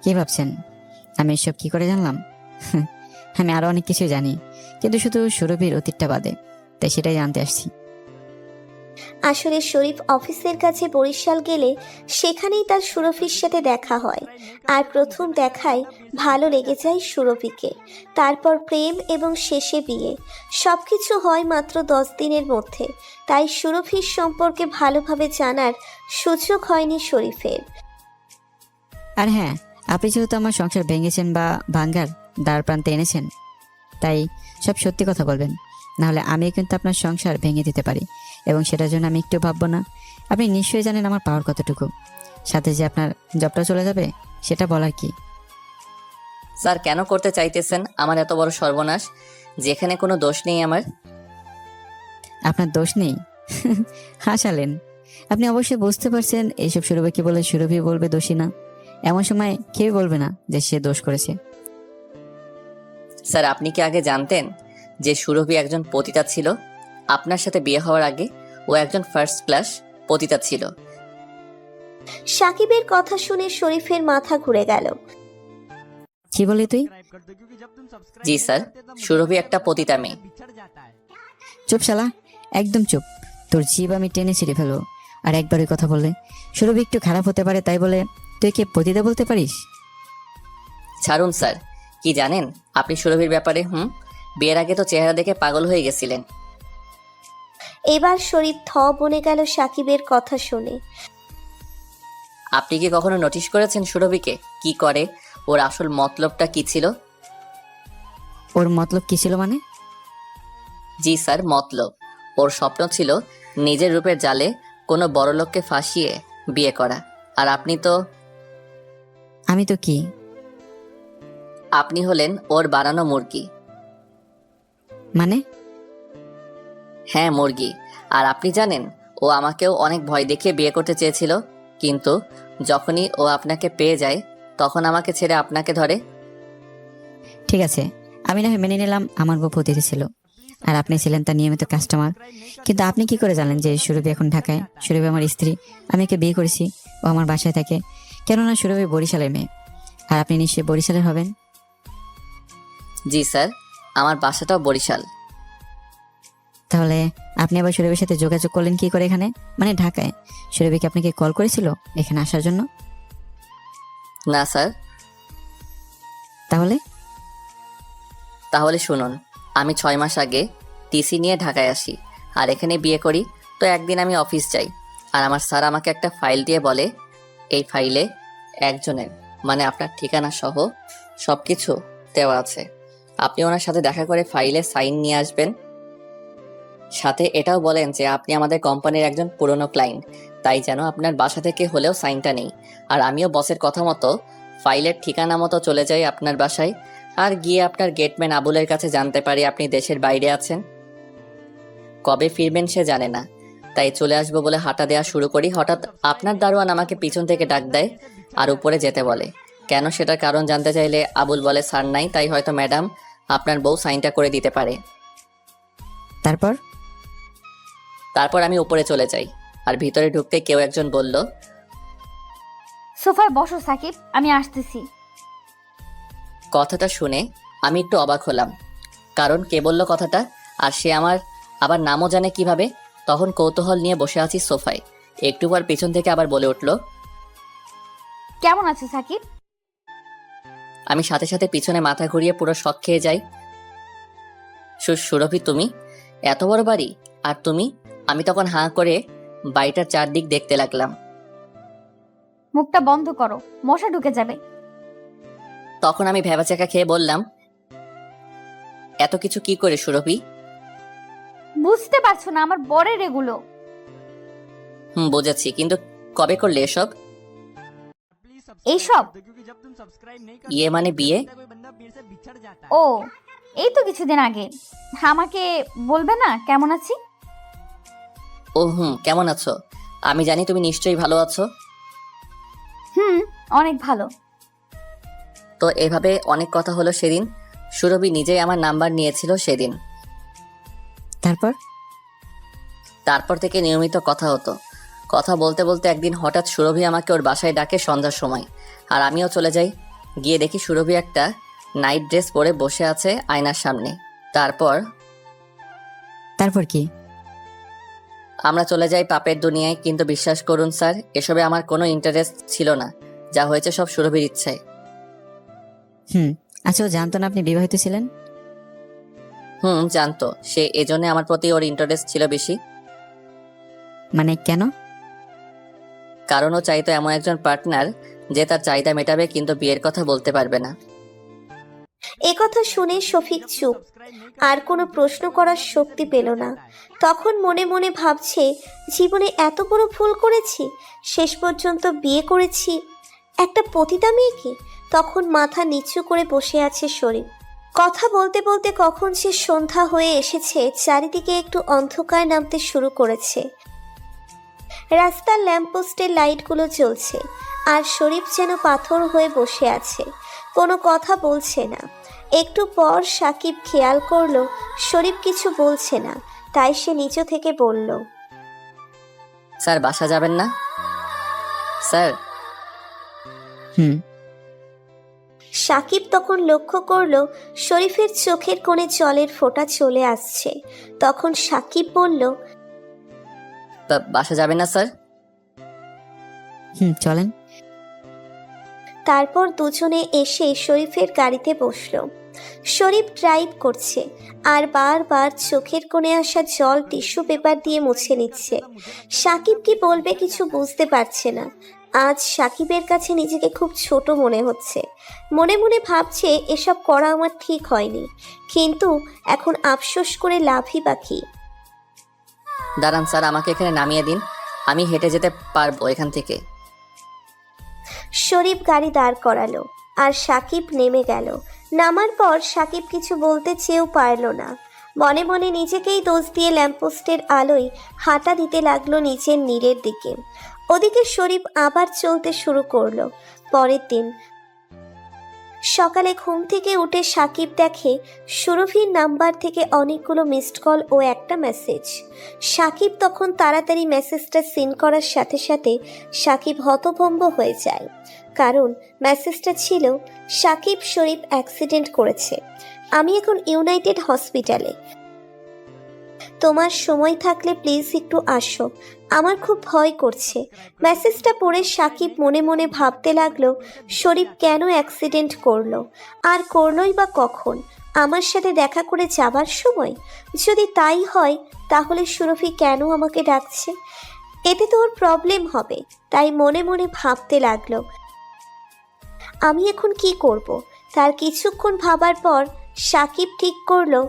কি ভাবছেন আমি এসব কি করে জানলাম? আমি আরো অনেক কিছু জানি, কিন্তু শুধু সুরভির অতীতটা বাদে, তাই সেটাই জানতে আসছি। আসলে শরীফ অফিসের কাছে বরিশাল গেলে সেখানেই তার সুরভির সাথে দেখা হয়, আর প্রথম দেখায় ভালো লেগে যায় সুরভিকে। তারপর প্রেম এবং শেষে বিয়ে, সব কিছু হয় মাত্র 10 দিনের মধ্যে। তাই সুরভির সম্পর্কে ভালোভাবে জানার সুযোগ হয়নি শরীফের। আর হ্যাঁ, আপনি যেহেতু আমার সংসার ভেঙেছেন বা ভাঙ্গার দ্বার প্রান্তে এনেছেন, তাই সব সত্যি কথা বলবেন, নাহলে আমিও কিন্তু আপনার সংসার ভেঙে দিতে পারি, এবং সেটার জন্য আমি একটু ভাববো না। আপনি নিশ্চয়ই জানেন আমার পাওয়ার কতটুকু, সাথে যে আপনার জবটা চলে যাবে সেটা বলার কি? স্যার কেন করতে চাইতেছেন আমার এত বড় সর্বনাশ, যেখানে কোনো দোষ নেই আমার? আপনার দোষ নেই? হাসালেন। আপনি অবশ্যই বুঝতে পারছেন এইসব সুরভি কি বলে সুরভি বলবে দোষী না। এমন সময় কেউ বলবে না যে সে দোষ করেছে। স্যার আপনি কি আগে জানতেন যে সুরভি একজন পতিতা ছিল? আপনার সাথে বিয়ে হওয়ার আগে ও একজন ফার্স্ট ক্লাস পতিতা ছিল। সাকিবের কথা শুনে শরীফের মাথা ঘুরে গেল। কি বলি তুই? জি স্যার, সুরভি একটা পতিতা মেয়ে। চুপ শালা, একদম চুপ। তোর জিভ আমি টেনে ছিঁড়ে ফেলবো। আর একবার ওই কথা বললে সুরভি একটু খারাপ হতে পারে, তাই বলে তুই কে পতিতা বলতে পারিস? ছাড়ুন স্যার, কি জানেন আপনি সুরভির ব্যাপারে? বিয়ের আগে তো চেহারা দেখে পাগল হয়ে গেছিলেন। এবার শরীফ থ বনে গেল সাকিবের কথা শুনে। আপনি কি কখনো নোটিশ করেছেন সুরভিকে কি করে? ওর আসল মতলবটা কি ছিল? ওর মতলব কি ছিল মানে? জি স্যার, মতলব। ওর স্বপ্ন ছিল নিজের রূপের জালে কোনো বড়লোককে ফাঁসিয়ে বিয়ে করা। আর আপনি তো আমি তো কি? আপনি হলেন ওর বানানো মুরগি। মানে? হ্যাঁ, মুরগি। আর আপনি জানেন ও আমাকেও অনেক ভয় দেখিয়ে বিয়ে করতে চেয়েছিল, কিন্তু যখনই ও আপনাকে পেয়ে যায় তখন আমাকে ছেড়ে আপনাকে ধরে। ঠিক আছে, আমি না হয় মেনে নিলাম আমার বউ পতিতা ছিল আর আপনি ছিলেন তার নিয়মিত কাস্টমার, কিন্তু আপনি কি করে জানেন যে সুরভি এখন ঢাকায়? সুরভি আমার স্ত্রী, আমি ওকে বিয়ে করেছি, ও আমার বাসায় থাকে। কেননা সুরভি বরিশালের মেয়ে, আর আপনি নিশ্চয়ই বরিশালের হবেন। জি স্যার, আমার বাসাটাও বরিশাল। তাহলে আপনি আবার সুরভির সাথে যোগাযোগ করলেন কি করে এখানে, মানে ঢাকায়? সুরভি কি আপনাকে কল করেছিল এখানে আসার জন্য? না স্যার। তাহলে শুনুন, আমি 6 মাস আগে টিসি নিয়ে ঢাকায় আসি আর এখানে বিয়ে করি। তো একদিন আমি অফিস যাই, আর আমার স্যার আমাকে একটা ফাইল দিয়ে বলে, এই ফাইলে একজনের মানে আপনার ঠিকানা সহ সব কিছু দেওয়া আছে। আপনি ওনার সাথে দেখা করে ফাইলে সাইন নিয়ে আসবেন। সাথে এটাও বলেন যে আপনি আমাদের কোম্পানির একজন পুরনো ক্লায়েন্ট, তাই যেন আপনার বাসা থেকে হলেও সাইনটা নেই। আর আমিও বসের কথা মতো ফাইলের ঠিকানা মতো চলে যাই আপনার বাসায়, আর গিয়ে আপনার গেটম্যান আবুলের কাছে জানতে পারি আপনি দেশের বাইরে আছেন। কবে ফিরবেন সে জানে না, তাই চলে আসবো বলে হাঁটা দেওয়া শুরু করি। হঠাৎ আপনার দারোয়ান আমাকে পিছন থেকে ডাক দেয় আর উপরে যেতে বলে। কেন সেটার কারণ জানতে চাইলে আবুল বলে, স্যার নাই, তাই হয়তো ম্যাডাম আপনার বউ সাইনটা করে দিতে পারে। তারপর আমি উপরে চলে যাই, আর ভিতরে ঢুকতে কেউ একজন বলল, সোফায় বসো সাকিব, আমি আসতেছি। কথাটা শুনে আমি একটু অবাক হলাম, কারণ কে বলল কথাটা, আর সে আমার আবার নামও জানে কিভাবে। তখন কৌতূহল নিয়ে বসে আছি সোফায়, একটু পর পিছন থেকে আবার বলে উঠল, কেমন আছে সাকিব? আমি সাথে সাথে পিছনে মাথা ঘুরিয়ে পুরো শক খেয়ে যাই। সুরভি তুমি? এত বড় বাড়ি, আর তুমি? আমি তখন হাঁ করে বাড়িটার চারদিক দেখতে লাগলাম। মুখটা বন্ধ করো, মশা ঢুকে যাবে। তখন আমি ভ্যাবাচ্যাকা খেয়ে বললাম, এত কিছু কি করে সুরভি? বুঝতে পারছো না আমার বরের এগুলো? বুঝেছি, কিন্তু কবে করলে এসব? এইসব? ইয়ে মানে বিয়ে? ও, এই তো কিছুদিন আগে। আমাকে বলবে না কেমন আছি? ও কেমন আছো? আমি জানি তুমি নিশ্চয়ই ভালো আছো। অনেক ভালো। তো এভাবে অনেক কথা হলো সেদিন। সুরভি নিজেই আমার নাম্বার নিয়েছিল সেদিন। তারপর থেকে নিয়মিত কথা হতো। কথা বলতে বলতে একদিন হঠাৎ সুরভি আমাকে ওর বাসায় ডাকে সন্ধ্যার সময়, আর আমিও চলে যাই। গিয়ে দেখি সুরভি একটা নাইট ড্রেস পরে বসে আছে আয়নার সামনে। তারপর কি? আমরা চলে যাই পাপের দুনিয়ায়। কিন্তু বিশ্বাস করুন স্যার, এসবে আমার কোনো ইন্টারেস্ট ছিল না। যা হয়েছে সব সুরভির ইচ্ছায়। আচ্ছা, ও জানতো না আপনি বিবাহিত ছিলেন? জানতো। সে এজন্য আমার প্রতি ওর ইন্টারেস্ট ছিল বেশি। মানে কেন? কারণ ও চাইতো এমন একজন পার্টনার যে তার চাহিদা মেটাবে, কিন্তু বিয়ের কথা বলতে পারবে না। একথা শুনে শফিক চুপ, আর কোনো প্রশ্ন করার শক্তি পেল না। তখন মনে মনে ভাবছে, জীবনে এত বড় ভুল করেছি, শেষ পর্যন্ত বিয়ে করেছি একটা পতিতা মেয়েকে। তখন মাথা নিচু করে বসে আছে শরীফ। কথা বলতে বলতে কখন সে সন্ধ্যা হয়ে এসেছে, চারিদিকে একটু অন্ধকার নামতে শুরু করেছে। রাস্তার ল্যাম্পপোস্টের লাইটগুলো জ্বলছে, আর শরীফ যেন পাথর হয়ে বসে আছে, কোনো কথা বলছে না। একটু পর সাকিব খেয়াল করলো শরীফ কিছু বলছে না, তাই সে নিচু থেকে বলল, স্যার বাসা যাবেন না? স্যার। সাকিব তখন লক্ষ্য করলো শরীফের চোখের কোণে জলের ফোঁটা চলে আসছে। তখন সাকিব বলল, বাসা যাবেন না স্যার? চলেন। তারপর দুজনে এসে শরীফের গাড়িতে বসলো। শরীফ ড্রাইভ করছে, আর বারবার চোখের কোণে আসা জল টিস্যু পেপার দিয়ে মুছে নিচ্ছে। সাকিব কি বলবে কিছু বুঝতে পারছে না। আজ সাকিবের কাছে নিজেকে খুব ছোট মনে হচ্ছে। মনে মনে ভাবছে, এসব করা আমার ঠিক হয়নি, কিন্তু এখন আফসোস করে লাভই বা কি। দাঁড়ান স্যার, আমাকে এখানে নামিয়ে দিন। আমি হেঁটে যেতে পারবো এখান থেকে। শরীফ গাড়ি দাঁড় করালো, আর সাকিব নেমে গেল। নামার পর সাকিব কিছু বলতে চেয়েও পারল না। মনে মনে নিজেকেই দোষ দিয়ে ল্যাম্পপোস্টের আলোয় হাঁটা দিতে লাগলো নিচের নীড়ের দিকে। ওদিকে শরীফ আবার চলতে শুরু করলো। পরের দিন সকালে ঘুম থেকে উঠে সাকিব দেখে সুরভির নাম্বার থেকে অনেকগুলো মিসড কল ও একটা মেসেজ। সাকিব তখন তাড়াতাড়ি মেসেজটা সিন করার সাথে সাথে সাকিব হতভম্ব হয়ে যায়, কারণ মেসেজটা ছিল, সাকিব শরীফ অ্যাক্সিডেন্ট করেছে, আমি এখন ইউনাইটেড হসপিটালে, তোমার সময় থাকলে প্লিজ একটু আসো, আমার খুব ভয় করছে। মেসেজটা পড়ে সাকিব মনে মনে ভাবতে লাগলো, শরীফ কেন অ্যাক্সিডেন্ট করলো, আর করলোই বা কখন? আমার সাথে দেখা করে যাবার সময়? যদি তাই হয়, তাহলে সুরভি কেন আমাকে ডাকছে? এতে তো ওর প্রবলেম হবে। তাই মনে মনে ভাবতে লাগলো, আমি এখন কি করব? তার কিছুক্ষণ ভাবার পর সাকিব ঠিক করলো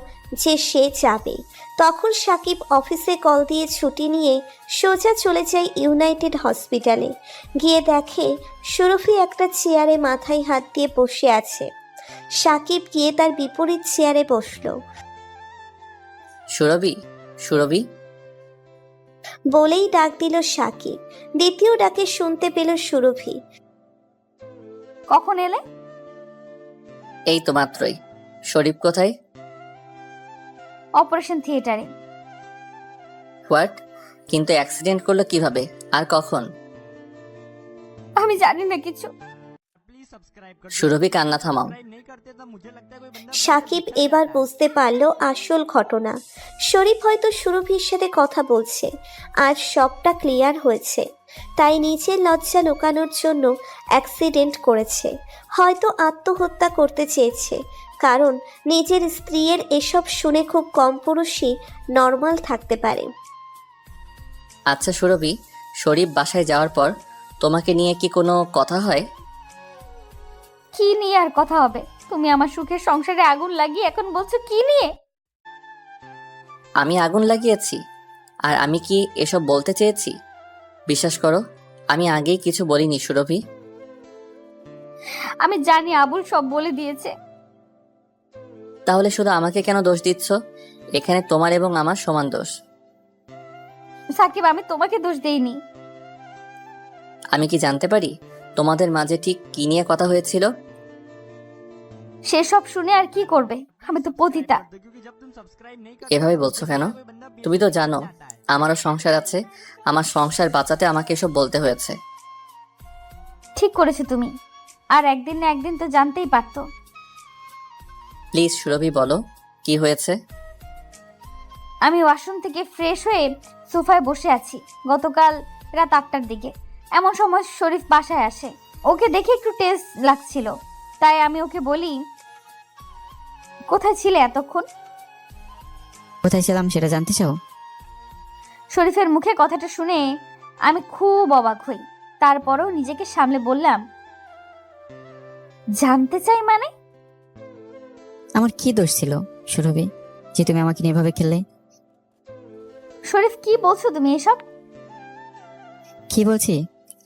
যে সে যাবে। তখন সাকিব অফিসে কল দিয়ে ছুটি নিয়ে সোজা চলে যায় ইউনাইটেড হসপিটালে। গিয়ে দেখে সুরভি একটা চেয়ারে মাথায় হাত দিয়ে বসে আছে। সাকিব গিয়ে তার বিপরীত চেয়ারে বসলো। সুরভি, সুরভি বলেই ডাক দিল সাকিব। দ্বিতীয় ডাকে শুনতে পেল সুরভি। কখন এলে? এই তো মাত্রই। শরীফ কোথায়? অপারেশন থিয়েটারে। হোয়াট? কিন্তু অ্যাক্সিডেন্ট করলো কিভাবে, আর কখন? আমি জানি না কিছু। সুরভি, কান্না থামাও। সাকিব এবার বুঝতে পারল আসল ঘটনা। শরীফ হয়তো সুরভির সাথে কথা বলছে, আর সবটা ক্লিয়ার হয়েছে। তাই নিজের লজ্জা লুকানোর জন্য অ্যাক্সিডেন্ট করেছে, হয়তো আত্মহত্যা করতে চেয়েছে। কারণ নিজের স্ত্রীর এসব শুনে খুব কম পুরুষই নর্মাল থাকতে পারে। আচ্ছা সুরভি, শরীফ বাসায় যাওয়ার পর তোমাকে নিয়ে কি কোনো কথা হয়? কি নিয়ে আর কথা হবে? তুমি আমার সুখের সংসারে আগুন লাগিয়ে এখন বলছো কি নিয়ে? আমি আগুন লাগিয়েছি? আর আমি কি এসব বলতে চেয়েছি? বিশ্বাস করো, আমি আগেই কিছু বলিনি সুরভি। আমি জানি আবুল সব বলে দিয়েছে। তাহলে শুধু আমাকে কেন দোষ দিচ্ছ? এখানে তোমার এবং আমার সমান দোষ। সাকিব, আমি তোমাকে দোষ দেইনি। আমি কি জানতে পারি তোমাদের মাঝে ঠিক কি নিয়ে কথা হয়েছিল? সেসব শুনে আর কি করবে, আমি তো পতিতা। এভাবে বলছো কেন? তুমি তো জানো আমারও সংসার আছে। আমার সংসার বাঁচাতে আমাকে এসব বলতে হয়েছে। ঠিক করেছো তুমি, আর একদিন না একদিন তো জানতেই পারতো। প্লিজ সুরভি, বলো কি হয়েছে। আমি ওয়াশরুম থেকে ফ্রেশ হয়ে সোফায় বসে আছি গতকাল রাত 8টার দিকে। এমন সময় শরীফ বাসায় আসে। ওকে দেখে একটু টেস্ট লাগছিল, তাই আমি ওকে বলি, কোথায় ছিলে এতক্ষণ? কোথায় ছিলাম সেটা জানতে চাও? শরীফের মুখে কথাটা শুনে আমি খুব অবাক হই। তারপরেও নিজেকে সামলে বললাম, জানতে চাই মানে? আমার কি দোষ ছিল সুরভি যে তুমি আমাকে নিয়ে এভাবে খেললে? শরীফ, কি বলছো তুমি এসব? কি বলছি?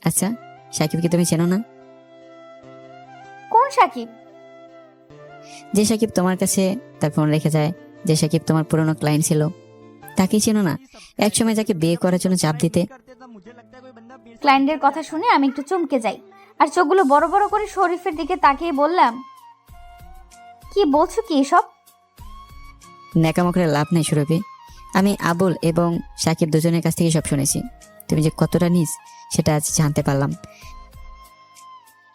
আচ্ছা, সাকিবকে তুমি চেনো না? কোন সাকিব? যে সাকিব তোমার কাছে তার ফোন রেখে যায়, যে সাকিব তোমার পুরনো ক্লায়েন্ট ছিল, তাকেই চেনো না? একসময় যাকে বিয়ে করার জন্য চাপ দিতে। ক্লায়েন্টের কথা শুনে আমি একটু চমকে যাই আর চোখগুলো বড় বড় করে শরীফের দিকে তাকিয়ে বললাম, কি বলছো কি এসব? ন্যাকামো করে লাভ নাই সুরভি। আমি আবুল এবং সাকিব দুজনের কাছ থেকে সব শুনেছি। তুমি যে কতটা নিস সেটা আজ জানতে পারলাম।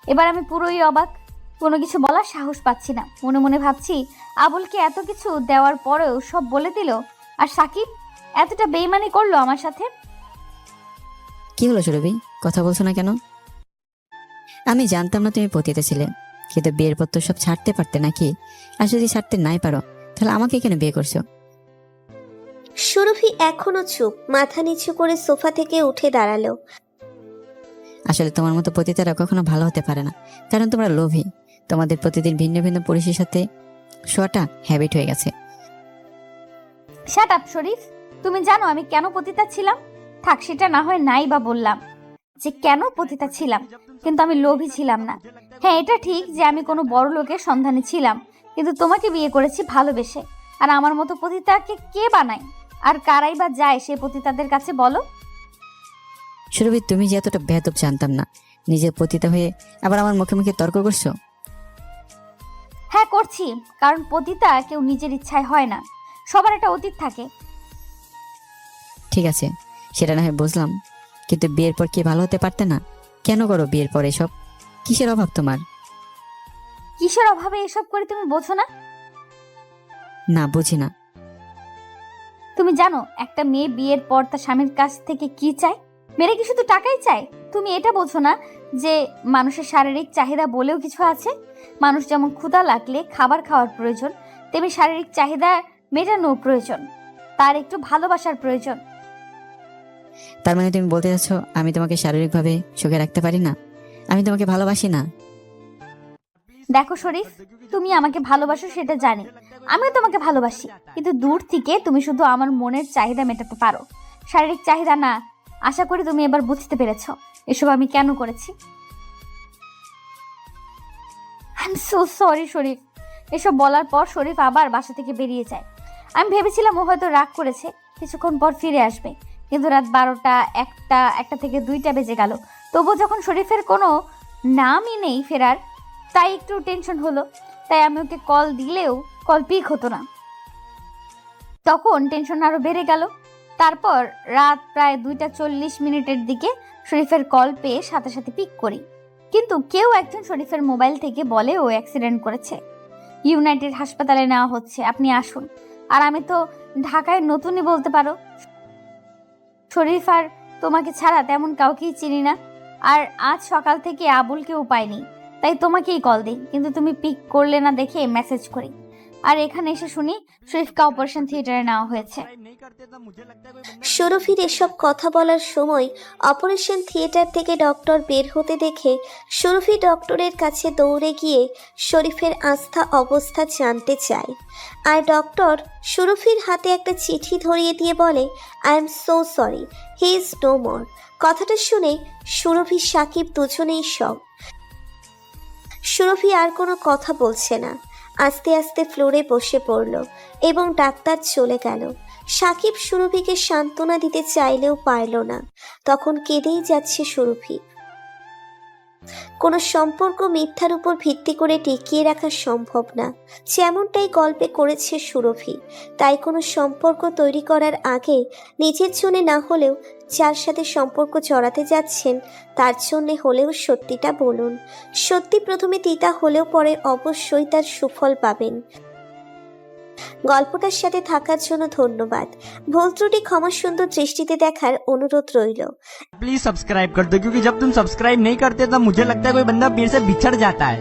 এবার আমি পুরোই অবাক, কোনো কিছু বলার সাহস পাচ্ছি না। মনে মনে ভাবছি, আবুলকে এত কিছু দেওয়ার পরেও সব বলে দিল, আর সাকিব এতটা বেইমানি করলো আমার সাথে। কি হলো সুরভি, কথা বলছো না কেন? আমি জানতাম না তুমি পতিতা ছিলে, কিন্তু বিয়ের পর তো সব ছাড়তে পারতে নাকি? আর যদি ছাড়তে নাই পারো তাহলে আমাকে কেন বিয়ে করছো? সুরভি এখনো চুপ, মাথা নিচু করে সোফা থেকে উঠে দাঁড়ালো। আসলে তোমার মতো পতিতারা কখনো ভালো হতে পারে না, কারণ তোমরা লোভী। তোমাদের প্রতিদিন ভিন্ন ভিন্ন পুরুষের সাথে শোয়াটা হ্যাবিট হয়ে গেছে। শাট আপ শরীফ, তুমি জানো আমি কেন পতিতা ছিলাম? থাক, সেটা না হয় নাই বা বললাম যে কেন পতিতা ছিলাম, কিন্তু আমি লোভী ছিলাম না। হ্যাঁ, এটা ঠিক যে আমি কোনো বড় লোকের সন্ধানে ছিলাম, কিন্তু তোমাকে বিয়ে করেছি ভালোবেসে। আর আমার মতো পতিতাকে কে বানায়? আর কারাই বা যায় সে পতিতাদের কাছে, বলো? সুরভি, তুমি যে এতটা বেয়াদব জানতাম না। নিজে পতিতা হয়ে আবার আমার মুখে মুখে তর্ক করছো। হ্যাঁ করছি, কারণ পতিতা কেউ নিজের ইচ্ছায় হয় না, সবার একটা অতীত থাকে। ঠিক আছে, সেটা না হয় বুঝলাম, কিন্তু বিয়ের পর কি ভালো হতে পারতে না? কেন করো বিয়ের পর এসব? কিসের অভাব তোমার? কিসের অভাবে এসব করে তুমি বোঝো না? না, বুঝি না। তুমি জানো একটা মেয়ে বিয়ের পর তার স্বামীর কাছ থেকে কি চায়? মেয়েরা কি শুধু টাকাই চায়? তুমি এটা বোঝো না যে মানুষের শারীরিক চাহিদা বলেও কিছু আছে? মানুষ যেমন ক্ষুধা লাগলে খাবার খাওয়ার প্রয়োজন, তেমনি শারীরিক চাহিদা মেটানো প্রয়োজন, তার একটু ভালোবাসার প্রয়োজন। তার মানে তুমি বলতে চাচ্ছ আমি তোমাকে শারীরিকভাবে সুখে রাখতে পারি না? আমি তোমাকে ভালোবাসি না? দেখো শরীফ, তুমি আমাকে ভালোবাসো সেটা জানি, আমিও তোমাকে ভালোবাসি, কিন্তু দূর থেকে তুমি শুধু আমার মনের চাহিদা মেটাতে পারো, শারীরিক চাহিদা না। আশা করি তুমি এবার বুঝতে পেরেছো এসব আমি কেন করেছি। আই এম সো সরি শরীফ। এসব বলার পর শরীফ আবার বাসা থেকে বেরিয়ে যায়। আমি ভেবেছিলাম ও হয়তো রাগ করেছে, কিছুক্ষণ পর ফিরে আসবে, কিন্তু রাত 12টা, 1টা থেকে 2টা বেজে গেল। তবুও যখন শরীফের কোনো নামই নেই ফেরার, তাই একটু টেনশন হলো। তাই আমি ওকে কল দিলেও কল পিক হতো না, তখন টেনশন আরো বেড়ে গেল। তারপর রাত প্রায় 2টা 40 মিনিটের দিকে শরীফের কল পেয়ে সাথে সাথে পিক করি, কিন্তু কেউ একজন শরীফের মোবাইল থেকে বলে ও অ্যাক্সিডেন্ট করেছে, ইউনাইটেড হাসপাতালে নেওয়া হচ্ছে, আপনি আসুন। আর আমি তো ঢাকায় নতুনই বলতে পারো। শরীফ আর তোমাকে ছাড়া তেমন কাউকেই চিনি না, আর আজ সকাল থেকে আবুলকেও পাইনি, তাই তোমাকেই কল দিই, কিন্তু তুমি পিক করলে না দেখে মেসেজ করি। আর এখানে এসে শুনি শরীফকে অপারেশন থিয়েটারে নেওয়া হয়েছে। সুরভির এসব কথা বলার সময় অপারেশন থিয়েটার থেকে ডক্টর বের হতে দেখে সুরভি ডক্টরের কাছে দৌড়ে গিয়ে শরীফের আস্থা অবস্থা জানতে চায়। আর ডক্টর সুরভির হাতে একটা চিঠি ধরিয়ে দিয়ে বলে, I am so sorry, he is no more. কথাটা শুনে সুরভি সাকিব দুজনেই শক। সুরভি আর কোনো কথা বলছে না, আস্তে আস্তে ফ্লোরে বসে পড়ল এবং ডাক্তার চলে গেল। সাকিব সুরভিকে সান্ত্বনা দিতে চাইলেও পারল না, তখন কেঁদেই যাচ্ছে সুরভি। কোনো সম্পর্ক মিথ্যার উপর ভিত্তি করে টিকিয়ে রাখা সম্ভব না, যেমনটাই গল্পে করেছে সুরভি। তাই কোনো সম্পর্ক তৈরি করার আগে নিজের জন্য না হলেও যার সাথে সম্পর্ক জড়াতে যাচ্ছেন তার জন্যে হলেও সত্যিটা বলুন। সত্যি প্রথমে তিতা হলেও পরে অবশ্যই তার সুফল পাবেন। গল্পটার সাথে থাকার জন্য ধন্যবাদ। ভুল ত্রুটি ক্ষমা সুন্দর দৃষ্টিতে দেখার অনুরোধ রইল। प्लीज सब्सक्राइब कर दो, क्योंकि जब तुम सब्सक्राइब नहीं करते तब मुझे लगता है कोई बंदा मेरे से बिछड़ जाता है।